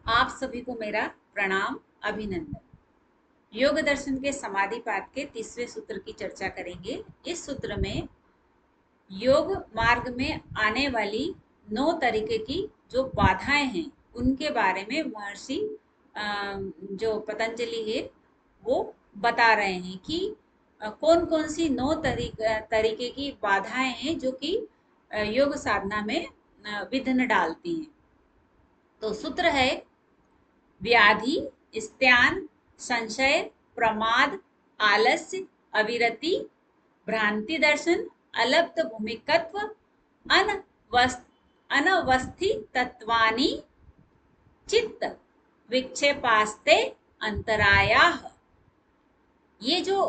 आप सभी को मेरा प्रणाम, अभिनंदन। योग दर्शन के समाधि पाठ के 30वें सूत्र की चर्चा करेंगे। इस सूत्र में योग मार्ग में आने वाली 9 तरीके की जो बाधाएं हैं उनके बारे में महर्षि जो पतंजलि है वो बता रहे हैं कि कौन कौन सी 9 तरीके की बाधाएं हैं जो कि योग साधना में विघ्न डालती हैं। तो सूत्र है: व्याधि, स्त्यान, संशय, प्रमाद, आलस्य, अविरति, भ्रांति दर्शन, अलब्ध भूमिकत्व, अनवस्थितत्वानि, चित्त विक्षेपास्ते अंतरायाः। ये जो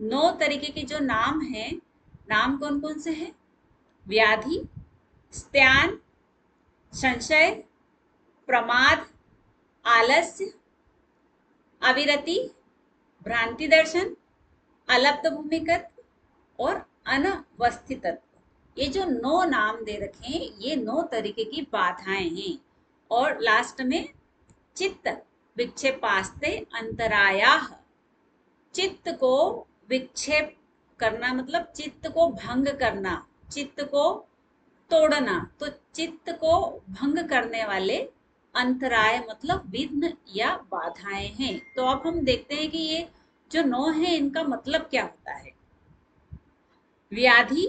9 तरीके के जो नाम हैं, नाम कौन कौन से हैं? व्याधि, स्त्यान, संशय, प्रमाद, आलस्य, अविरति, भ्रांति दर्शन, अलब्ध भूमिकत्व और अनवस्थितत्व। ये जो 9 नाम दे रखे हैं ये 9 तरीके की बाधाएं हैं। और लास्ट में चित्त विक्षेपास्ते अंतरायाः। चित्त को विक्षेप करना मतलब चित्त को भंग करना, चित्त को तोड़ना। तो चित्त को भंग करने वाले अंतराय मतलब विघ्न या बाधाएं हैं। तो अब हम देखते हैं कि ये जो 9 है इनका मतलब क्या होता है। व्याधि,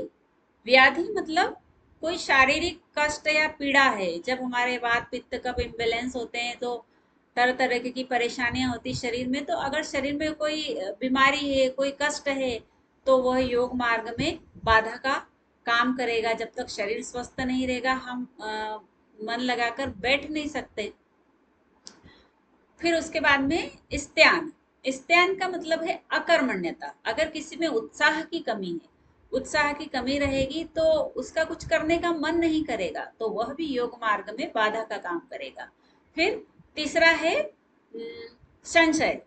व्याधि मतलब कोई शारीरिक कष्ट या पीड़ा है। जब हमारे वात पित्त कफ इम्बेलेंस होते हैं तो तरह तरह की परेशानियां होती शरीर में। तो अगर शरीर में कोई बीमारी है, कोई कष्ट है, तो वह योग मार्ग में बाधा का काम करेगा। जब तक शरीर स्वस्थ नहीं रहेगा हम मन लगाकर बैठ नहीं सकते। फिर उसके बाद में स्त्यान, स्त्यान का मतलब है अकर्मण्यता। अगर किसी में उत्साह की कमी है, उत्साह की कमी रहेगी तो उसका कुछ करने का मन नहीं करेगा, तो वह भी योग मार्ग में बाधा का काम करेगा। फिर तीसरा है संशय।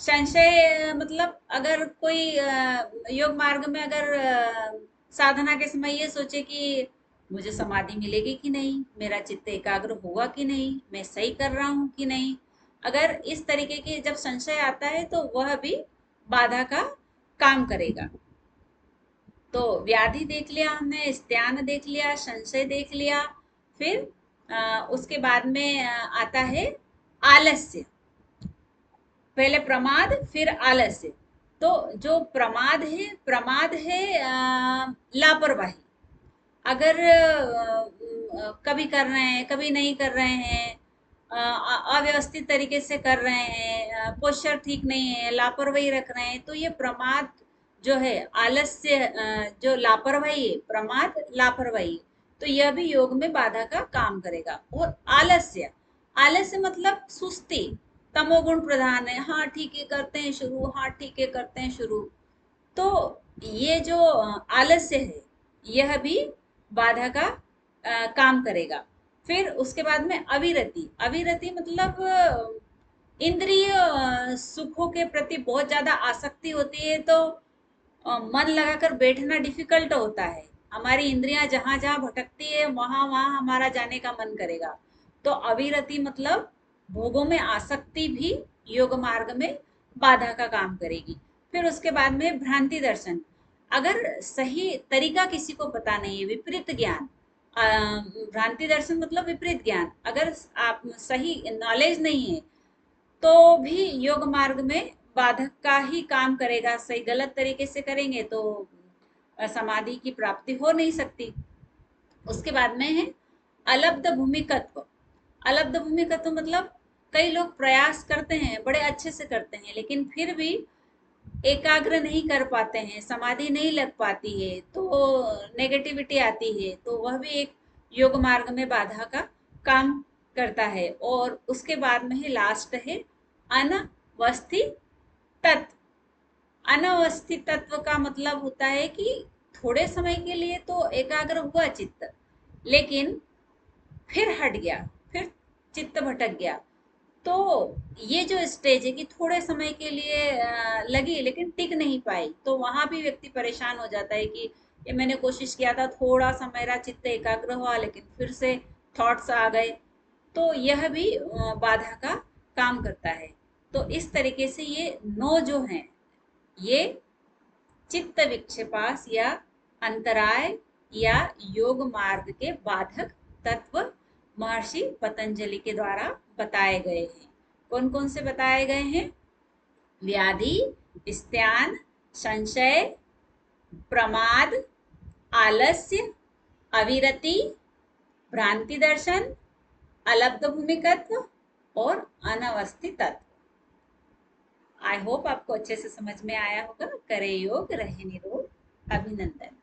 संशय मतलब अगर कोई योग मार्ग में अगर साधना के समय ये सोचे कि मुझे समाधि मिलेगी कि नहीं, मेरा चित्त एकाग्र होगा कि नहीं, मैं सही कर रहा हूँ कि नहीं, अगर इस तरीके के जब संशय आता है तो वह भी बाधा का काम करेगा। तो व्याधि देख लिया हमने, स्त्यान देख लिया, संशय देख लिया। फिर उसके बाद में आता है आलस्य। पहले प्रमाद फिर आलस्य। तो जो प्रमाद है लापरवाही। अगर कभी कर रहे हैं कभी नहीं कर रहे हैं, अव्यवस्थित तरीके से कर रहे हैं, पोस्चर ठीक नहीं है, लापरवाही रख रहे हैं, तो ये प्रमाद जो है, आलस्य जो लापरवाही है, प्रमाद लापरवाही, तो यह भी योग में बाधा का काम करेगा। और आलस्य, आलस्य मतलब सुस्ती, तमोगुण प्रधान है, हाँ ठीक है करते हैं शुरू, हाँ ठीक है करते हैं शुरू। तो ये जो आलस्य है यह भी बाधा का काम करेगा। फिर उसके बाद में अविरति, अविरति मतलब इंद्रिय सुखों के प्रति बहुत ज्यादा आसक्ति होती है, तो मन लगाकर बैठना डिफिकल्ट होता है। हमारी इंद्रियां जहां जहां भटकती है वहां वहां हमारा जाने का मन करेगा। तो अविरति मतलब भोगों में आसक्ति भी योग मार्ग में बाधा का काम करेगी। फिर उसके बाद में भ्रांति दर्शन। अगर सही तरीका किसी को पता नहीं है, विपरीत ज्ञान, भ्रांति दर्शन मतलब विपरीत ज्ञान, अगर आप सही नॉलेज नहीं है तो भी योग मार्ग में बाधक का ही काम करेगा। सही गलत तरीके से करेंगे तो समाधि की प्राप्ति हो नहीं सकती। उसके बाद में है अलब्ध भूमिकत्व। अलब्ध भूमिकत्व मतलब कई लोग प्रयास करते हैं, बड़े अच्छे से करते हैं, लेकिन फिर भी एकाग्र नहीं कर पाते हैं, समाधि नहीं लग पाती है, तो नेगेटिविटी आती है, तो वह भी एक योग मार्ग में बाधा का काम करता है। और उसके बाद में है लास्ट है अनवस्थित तत्व। अनवस्थित तत्व का मतलब होता है कि थोड़े समय के लिए तो एकाग्र हुआ चित्त, लेकिन फिर हट गया, फिर चित्त भटक गया। तो ये जो स्टेज है कि थोड़े समय के लिए लगी लेकिन टिक नहीं पाई, तो वहां भी व्यक्ति परेशान हो जाता है कि ये मैंने कोशिश किया था, थोड़ा सा मेरा चित्त एकाग्र हुआ लेकिन फिर से थॉट्स आ गए, तो यह भी बाधा का काम करता है। तो इस तरीके से ये 9 जो हैं, ये चित्त विक्षेपास या अंतराय या योग मार्ग के बाधक तत्व महर्षि पतंजलि के द्वारा बताए गए हैं। कौन कौन से बताए गए हैं? व्याधि, स्त्यान, संशय, प्रमाद, आलस्य, अविरति, भ्रांति दर्शन, अलब्ध भूमिकत्व और अनवस्थित तत्व। आई होप आपको अच्छे से समझ में आया होगा। करे योग, रहे निरोग। अभिनंदन।